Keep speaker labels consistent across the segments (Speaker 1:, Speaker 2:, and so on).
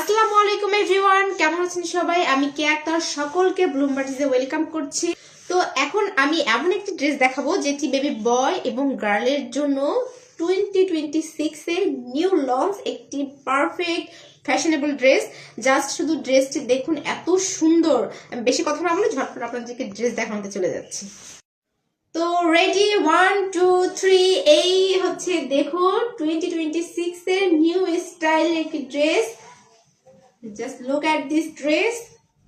Speaker 1: আসসালামু আলাইকুম এভরিওয়ান, কেমন আছেন সবাই? আমি কে আক্তার সকলকে ব্লুম পার্টিজে ওয়েলকাম করছি। তো এখন আমি এমন একটি ড্রেস দেখাবো যেটি বেবি বয় এবং গার্লের জন্য 2026 এর নিউ লঞ্চ একটি পারফেক্ট ফ্যাশনেবল ড্রেস। জাস্ট শুধু ড্রেসটি দেখুন, এত সুন্দর। আমি বেশি কথা না বলে ঝটপট আপনাদেরকে ড্রেস দেখানোতে চলে যাচ্ছি। তো রেডি, 1 2 3। এই হচ্ছে দেখুন 2026 এর নিউ স্টাইল একটি dress. Just look at this dress.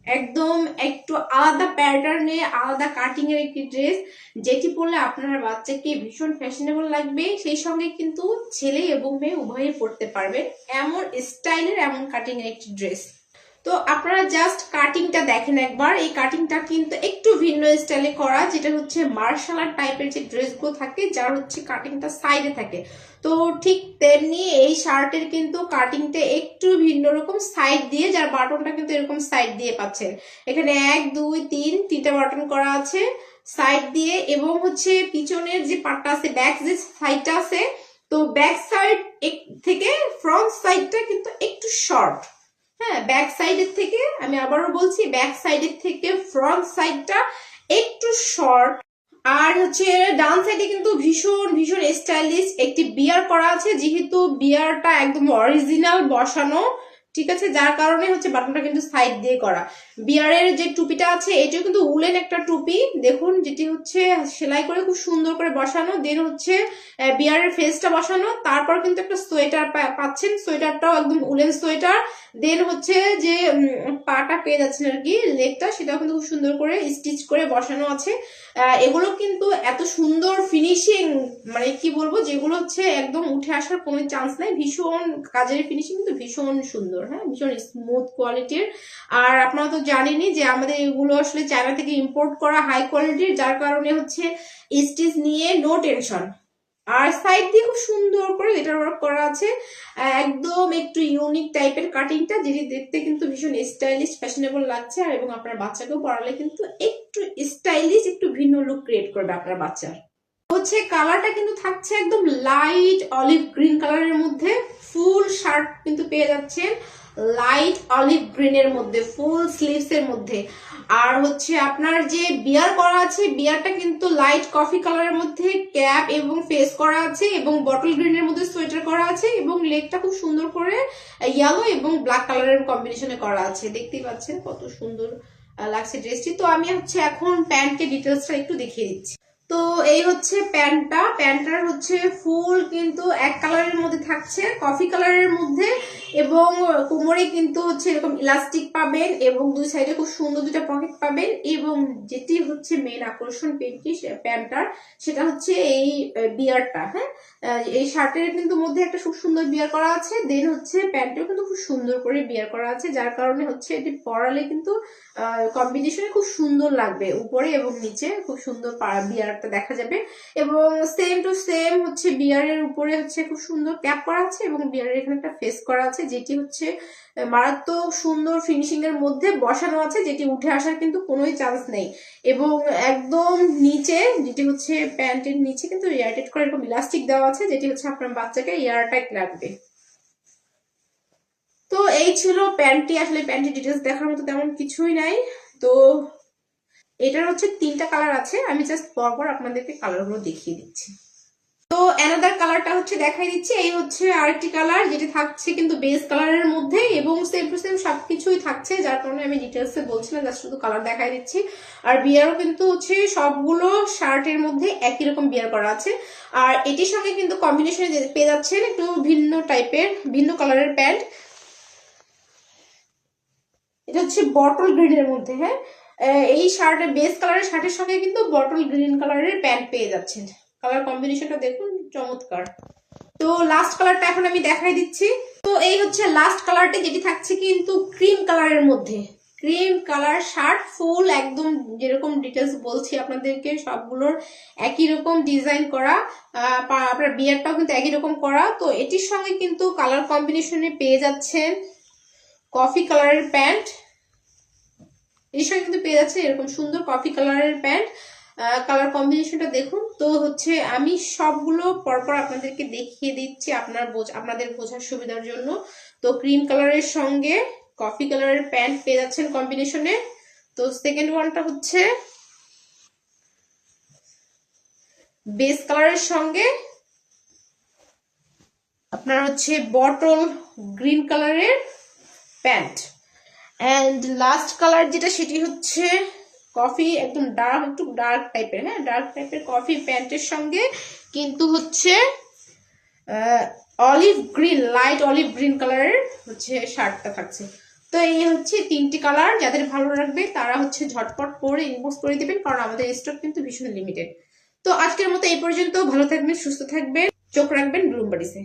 Speaker 1: একদম একটু আলাদা প্যাটার্নে আলাদা কাটিং এর একটি ড্রেস, যেটি পরলে আপনার বাচ্চাকে ভীষণ ফ্যাশনেবল লাগবে। সেই সঙ্গে কিন্তু ছেলে এবং মেয়ে উভয়ে পরতে পারবেন। এমন স্টাইলের এমন কাটিং এর একটি ড্রেস। তো আপনারা জাস্ট কাটিংটা দেখেন একবার। এই কাটিংটা কিন্তু একটু ভিন্ন স্টাইলে করা, যেটা হচ্ছে মার্শাল আর্ট টাইপের যে ড্রেসগুলো থাকে, যার হচ্ছে কাটিংটা সাইডে থাকে। তো ঠিক তেমনি এই শার্টের কিন্তু কাটিংটা একটু ভিন্ন রকম, সাইড দিয়ে, যার বাটনটা কিন্তু এরকম সাইড দিয়ে পাচ্ছেন। এখানে 1 2 3 তিনটা বাটন করা আছে সাইড দিয়ে, এবং হচ্ছে পিছনের যে পার্টটা আছে, ব্যাক যে সাইডটা আছে, তো ব্যাক সাইড থেকে ফ্রন্ট সাইডটা কিন্তু একটু শর্ট। হ্যাঁ, ব্যাক সাইডের থেকে, আমি আবারও বলছি, ব্যাক সাইডের থেকে ফ্রন্ট সাইডটা একটু শর্ট। আর হচ্ছে ডান সাইডে কিন্তু ভীষণ ভীষণ স্টাইলিশ একটি বিয়ার করা আছে, যেহেতু বিয়ারটা একদম অরিজিনাল বসানো, ঠিক আছে, যার কারণে হচ্ছে বাটনটা কিন্তু সাইড দিয়ে করা। বিয়ারের যে টুপিটা আছে, এটাও কিন্তু উলেন একটা টুপি দেখুন, যেটি হচ্ছে সেলাই করে খুব সুন্দর করে বসানো। দেন হচ্ছে বিয়ারের ফেসটা বসানো, তারপর কিন্তু একটা সোয়েটার পাচ্ছেন, সোয়েটারটাও একদম উলেন সোয়েটার। দেন হচ্ছে যে পাটা পেয়ে যাচ্ছেন আর কি, লেগটা, সেটাও কিন্তু খুব সুন্দর করে স্টিচ করে বসানো আছে। এগুলো কিন্তু এত সুন্দর ফিনিশিং, মানে কি বলবো, যেগুলো হচ্ছে একদম উঠে আসার কোনো চান্স নাই। ভীষণ কাজের ফিনিশিং কিন্তু ভীষণ সুন্দর, হ্যাঁ, ভীষণ স্মুথ কোয়ালিটির। আর আপনারা তো জানেনই যে আমাদের এগুলো আসলে চায়না থেকে ইম্পোর্ট করা হাই কোয়ালিটির, যার কারণে হচ্ছে স্টিচ নিয়ে নো টেনশন। আর সাইড দিয়ে খুব সুন্দর করে লেটার ওয়ার্ক করা আছে, একদম একটু ইউনিক টাইপের কাটিংটা, যেটি দেখতে কিন্তু ভীষণ স্টাইলিশ ফ্যাশনেবল লাগছে। আর এবং আপনার বাচ্চাকেও পরালে কিন্তু একটু স্টাইলিশ, একটু ভিন্ন লুক ক্রিয়েট করবে আপনার বাচ্চার। হচ্ছে কালারটা কিন্তু থাকছে একদম লাইট অলিভ গ্রিন কালারের মধ্যে। ফুল শার্ট কিন্তু পেয়ে যাচ্ছেন লাইট অলিভ গ্রিনের মধ্যে, ফুল স্লিভস এর মধ্যে। আর হচ্ছে আপনার যে বিয়ার করা আছে, বিয়ারটা কিন্তু লাইট কফি কালারের মধ্যে ক্যাপ এবং ফেস করা আছে, এবং বটল গ্রিনের মধ্যে সোয়েটার করা আছে, এবং লেগটা খুব সুন্দর করে ইয়েলো এবং ব্ল্যাক কালারের কম্বিনেশনে করা আছে। দেখতেই পাচ্ছেন কত সুন্দর লাগছে ড্রেসটি। তো আমি হচ্ছে এখন প্যান্টের ডিটেলসটা একটু দেখিয়ে দিচ্ছি। তো এই হচ্ছে প্যান্টটার হচ্ছে ফুল কিন্তু এক কালারের মধ্যে থাকছে, কফি কালারের মধ্যে, এবং কোমরে কিন্তু হচ্ছে এরকম ইলাস্টিক পাবেন, এবং দুই সাইডে খুব সুন্দর দুটা পকেট পাবেন। এবং যেটি হচ্ছে মেন আকর্ষণ প্যান্টটার, সেটা হচ্ছে এই বিয়ারটা। হ্যাঁ, এই শার্টের কিন্তু মধ্যে একটা খুব সুন্দর বিয়ার করা আছে। দেন হচ্ছে প্যান্টেও কিন্তু খুব সুন্দর করে বিয়ার করা আছে, যার কারণে হচ্ছে এটি পরালে কিন্তু কম্বিনেশনে খুব সুন্দর লাগবে, উপরে এবং নিচে খুব সুন্দর বিয়ারটা দেখা যাবে। এবং সেম টু সেম হচ্ছে বিয়ারের উপরে হচ্ছে খুব সুন্দর ক্যাপ করা আছে, এবং বিয়ারের এখানে একটা ফেস করা আছে, যেটি হচ্ছে মারাত্মক সুন্দর ফিনিশিং এর মধ্যে বসানো আছে, যেটি উঠে আসার কিন্তু কোনোই চান্স নেই। এবং একদম নিচে, যেটি হচ্ছে প্যান্টের নিচে কিন্তু এয়ারটাইট করে এরকম ইলাস্টিক দেওয়া আছে, যেটি হচ্ছে আপনার বাচ্চাকে এয়ারটাইট লাগবে। তো এই ছিল প্যান্টটি। আসলে প্যান্টের ডিটেলস দেখার মতো তেমন কিছুই নাই। তো এটার হচ্ছে 3টা কালার আছে, আমি জাস্ট পরপর আপনাদেরকে কালারগুলো দেখিয়ে দিচ্ছি। তো অ্যানাদার কালারটা হচ্ছে দেখাই দিচ্ছি। এই হচ্ছে আরেকটি কালার, যেটি থাকছে কিন্তু বেস কালারের মধ্যে, এবং সেম টু সেম সবকিছুই থাকছে, যার কারণে আমি ডিটেলসে বলছি না, জাস্ট শুধু কালার দেখাই দিচ্ছি। আর বিয়ারও কিন্তু হচ্ছে সবগুলো শার্টের মধ্যে একই রকম বিয়ার করা আছে। আর এটির সঙ্গে কিন্তু কম্বিনেশনে পেয়ে যাচ্ছেন একটু ভিন্ন টাইপের, ভিন্ন কালারের প্যান্ট। এটা হচ্ছে বটল গ্রিনের মধ্যে। হ্যাঁ, এই শার্টের বেস কালারের শার্টের সঙ্গে কিন্তু বটল গ্রিন কালারের প্যান্ট পেয়ে যাচ্ছেন। কালার কম্বিনেশনটা দেখুন, চমৎকার। তো লাস্ট কালারটা এখন আমি দেখাই দিচ্ছি। তো এই হচ্ছে লাস্ট কালারটা, যেটি থাকছে কিন্তু ক্রিম কালারের মধ্যে। ক্রিম কালার শার্ট, ফুল একদম যেরকম ডিটেলস বলছি আপনাদেরকে, সবগুলোর একই রকম ডিজাইন করা। আপনার বিয়ারটাও কিন্তু একই রকম করা। তো এটির সঙ্গে কিন্তু কালার কম্বিনেশনে পেয়ে যাচ্ছেন কফি কালারের প্যান্ট। এর সঙ্গে কিন্তু পেয়ে যাচ্ছে এরকম সুন্দর কফি কালারের প্যান্ট। কালার কম্বিনেশনটা দেখুন। তো হচ্ছে আমি সবগুলো পরপর আপনাদেরকে দেখিয়ে দিচ্ছি আপনাদের বোঝার সুবিধার জন্য। তো ক্রিম কালারের সঙ্গে কফি কালারের প্যান্ট পেয়ে যাচ্ছেন কম্বিনেশনে। তো সেকেন্ড ওয়ানটা হচ্ছে বেস কালারের সঙ্গে আপনার হচ্ছে বটল গ্রিন কালারের প্যান্ট। অ্যান্ড লাস্ট কালার যেটা সেটি হচ্ছে কফি, একদম ডার্ক, একটু ডার্ক টাইপের, হ্যাঁ ডার্ক টাইপের কফি প্যান্টের সঙ্গে কিন্তু হচ্ছে olive green, light olive green কালারের হচ্ছে শার্টটা থাকছে। তো এই হচ্ছে তিনটি কালার। যাদের ভালো লাগবে তারা হচ্ছে ঝটপট করে ইনবক্স করে দিবেন, কারণ আমাদের স্টক কিন্তু ভীষণ লিমিটেড। তো আজকের মতো এই পর্যন্ত। ভালো থাকবেন, সুস্থ থাকবেন, চোখ রাখবেন ব্লুম বাডিসে।